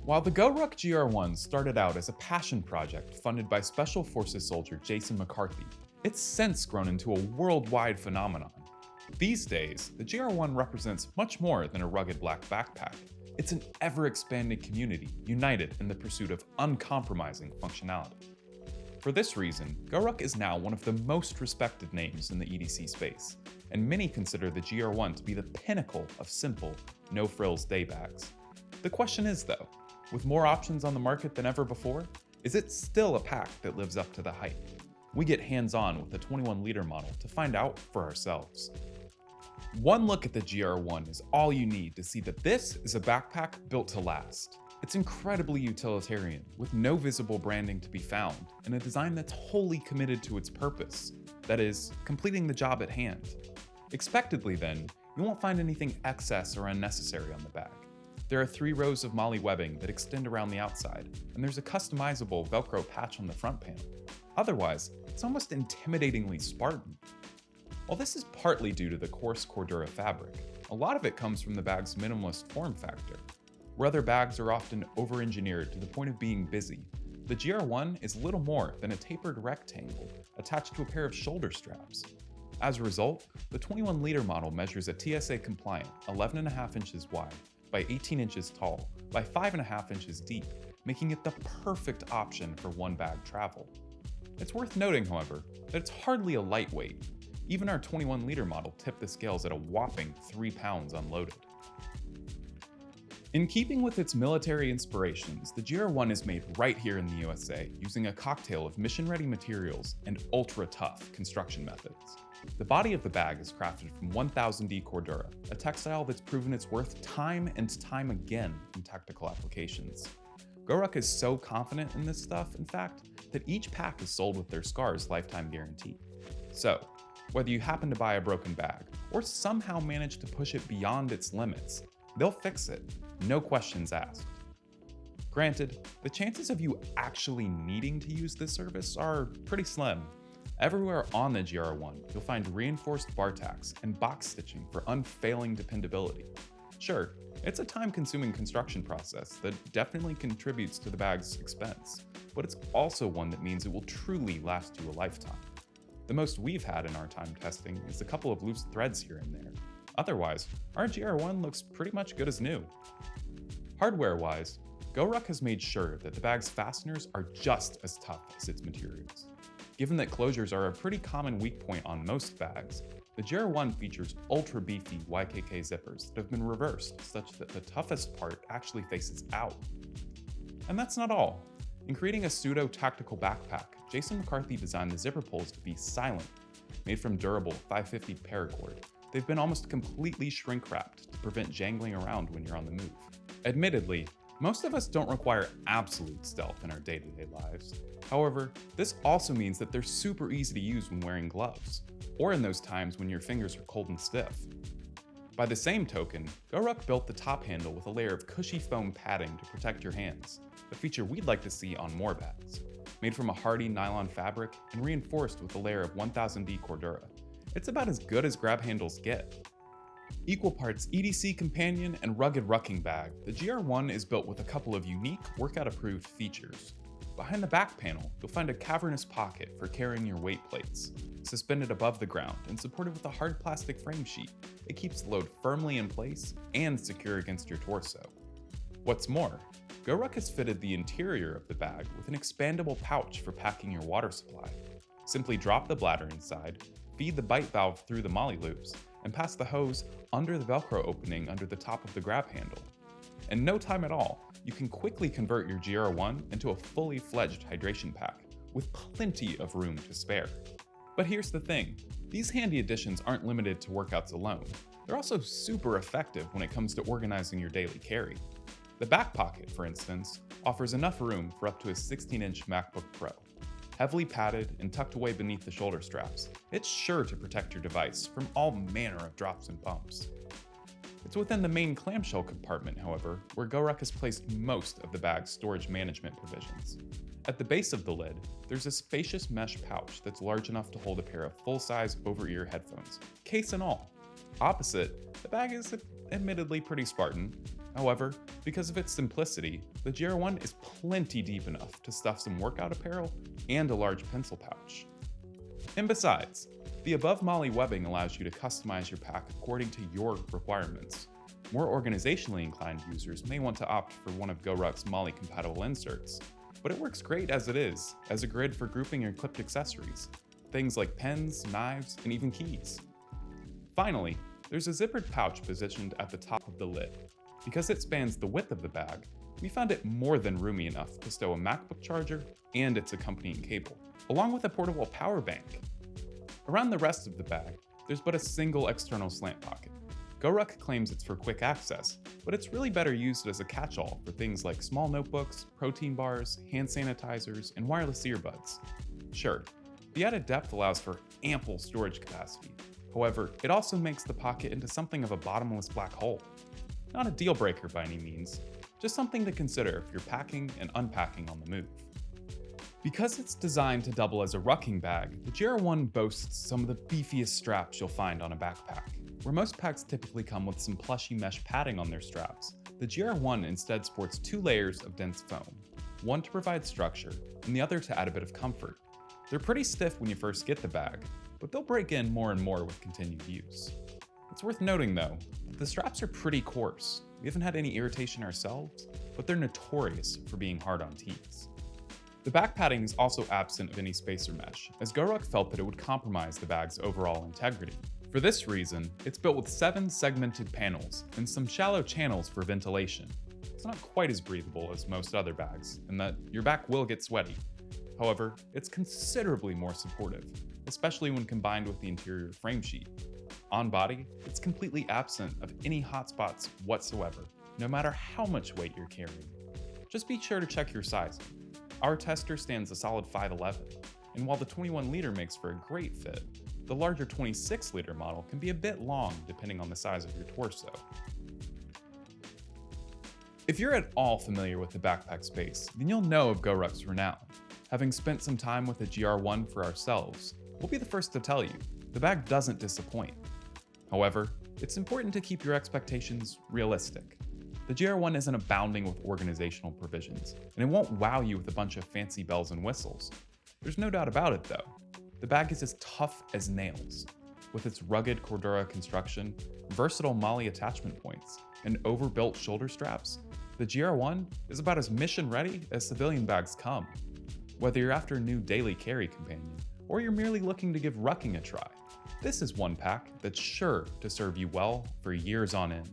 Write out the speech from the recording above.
While the GORUCK GR1 started out as a passion project funded by Special Forces soldier Jason McCarthy, it's since grown into a worldwide phenomenon. These days, the GR1 represents much more than a rugged black backpack. It's an ever-expanding community united in the pursuit of uncompromising functionality. For this reason, GORUCK is now one of the most respected names in the EDC space, and many consider the GR1 to be the pinnacle of simple, no-frills day bags. The question is though, with more options on the market than ever before, is it still a pack that lives up to the hype? We get hands-on with the 21-liter model to find out for ourselves. One look at the GR1 is all you need to see that this is a backpack built to last. It's incredibly utilitarian, with no visible branding to be found, and a design that's wholly committed to its purpose, that is, completing the job at hand. Expectedly then, you won't find anything excess or unnecessary on the bag. There are 3 rows of MOLLE webbing that extend around the outside, and there's a customizable Velcro patch on the front panel. Otherwise, it's almost intimidatingly Spartan. While this is partly due to the coarse Cordura fabric, a lot of it comes from the bag's minimalist form factor. Where other bags are often over-engineered to the point of being busy, the GR1 is little more than a tapered rectangle attached to a pair of shoulder straps. As a result, the 21-liter model measures a TSA-compliant 11.5 inches wide by 18 inches tall by 5.5 inches deep, making it the perfect option for one-bag travel. It's worth noting, however, that it's hardly a lightweight. Even our 21-liter model tipped the scales at a whopping 3 pounds unloaded. In keeping with its military inspirations, the GR1 is made right here in the USA using a cocktail of mission-ready materials and ultra-tough construction methods. The body of the bag is crafted from 1000D Cordura, a textile that's proven its worth time and time again in tactical applications. GORUCK is so confident in this stuff, in fact, that each pack is sold with their SCAR's lifetime guarantee. So, whether you happen to buy a broken bag, or somehow manage to push it beyond its limits, they'll fix it, no questions asked. Granted, the chances of you actually needing to use this service are pretty slim. Everywhere on the GR1, you'll find reinforced bar tacks and box stitching for unfailing dependability. Sure, it's a time-consuming construction process that definitely contributes to the bag's expense, but it's also one that means it will truly last you a lifetime. The most we've had in our time testing is a couple of loose threads here and there. Otherwise, our GR1 looks pretty much good as new. Hardware-wise, GORUCK has made sure that the bag's fasteners are just as tough as its materials. Given that closures are a pretty common weak point on most bags, the GR1 features ultra-beefy YKK zippers that have been reversed such that the toughest part actually faces out. And that's not all. In creating a pseudo-tactical backpack, Jason McCarthy designed the zipper pulls to be silent. Made from durable 550 paracord, they've been almost completely shrink-wrapped to prevent jangling around when you're on the move. Admittedly, most of us don't require absolute stealth in our day-to-day lives. However, this also means that they're super easy to use when wearing gloves, or in those times when your fingers are cold and stiff. By the same token, GORUCK built the top handle with a layer of cushy foam padding to protect your hands, a feature we'd like to see on more bags. Made from a hardy nylon fabric and reinforced with a layer of 1000D Cordura, it's about as good as grab handles get. Equal parts EDC companion and rugged rucking bag, the GR1 is built with a couple of unique, workout-approved features. Behind the back panel, you'll find a cavernous pocket for carrying your weight plates. Suspended above the ground and supported with a hard plastic frame sheet, it keeps the load firmly in place and secure against your torso. What's more, GORUCK has fitted the interior of the bag with an expandable pouch for packing your water supply. Simply drop the bladder inside, feed the bite valve through the MOLLE loops, and pass the hose under the Velcro opening under the top of the grab handle. In no time at all, you can quickly convert your GR1 into a fully fledged hydration pack, with plenty of room to spare. But here's the thing, these handy additions aren't limited to workouts alone. They're also super effective when it comes to organizing your daily carry. The back pocket, for instance, offers enough room for up to a 16-inch MacBook Pro. Heavily padded and tucked away beneath the shoulder straps, it's sure to protect your device from all manner of drops and bumps. It's within the main clamshell compartment, however, where GORUCK has placed most of the bag's storage management provisions. At the base of the lid, there's a spacious mesh pouch that's large enough to hold a pair of full-size over-ear headphones, case and all. Opposite, the bag is admittedly pretty Spartan. However, because of its simplicity, the GR1 is plenty deep enough to stuff some workout apparel and a large pencil pouch. And besides, the above MOLLE webbing allows you to customize your pack according to your requirements. More organizationally inclined users may want to opt for one of GORUCK's MOLLE-compatible inserts, but it works great as it is, as a grid for grouping your clipped accessories, things like pens, knives, and even keys. Finally, there's a zippered pouch positioned at the top of the lid. Because it spans the width of the bag, we found it more than roomy enough to stow a MacBook charger and its accompanying cable, along with a portable power bank. Around the rest of the bag, there's but a single external slant pocket. GORUCK claims it's for quick access, but it's really better used as a catch-all for things like small notebooks, protein bars, hand sanitizers, and wireless earbuds. Sure, the added depth allows for ample storage capacity. However, it also makes the pocket into something of a bottomless black hole. Not a deal breaker by any means, just something to consider if you're packing and unpacking on the move. Because it's designed to double as a rucking bag, the GR1 boasts some of the beefiest straps you'll find on a backpack. Where most packs typically come with some plushy mesh padding on their straps, the GR1 instead sports 2 layers of dense foam, one to provide structure and the other to add a bit of comfort. They're pretty stiff when you first get the bag, but they'll break in more and more with continued use. It's worth noting though, that the straps are pretty coarse. We haven't had any irritation ourselves, but they're notorious for being hard on teens. The back padding is also absent of any spacer mesh, as GORUCK felt that it would compromise the bag's overall integrity. For this reason, it's built with 7 segmented panels and some shallow channels for ventilation. It's not quite as breathable as most other bags, in that your back will get sweaty. However, it's considerably more supportive, especially when combined with the interior frame sheet. On body, it's completely absent of any hotspots whatsoever, no matter how much weight you're carrying. Just be sure to check your sizing. Our tester stands a solid 5'11", and while the 21-liter makes for a great fit, the larger 26-liter model can be a bit long depending on the size of your torso. If you're at all familiar with the backpack space, then you'll know of GORUCK's renown. Having spent some time with the GR1 for ourselves, we'll be the first to tell you, the bag doesn't disappoint. However, it's important to keep your expectations realistic. The GR1 isn't abounding with organizational provisions, and it won't wow you with a bunch of fancy bells and whistles. There's no doubt about it though. The bag is as tough as nails. With its rugged Cordura construction, versatile MOLLE attachment points, and overbuilt shoulder straps, the GR1 is about as mission-ready as civilian bags come. Whether you're after a new daily carry companion, or you're merely looking to give rucking a try, this is one pack that's sure to serve you well for years on end.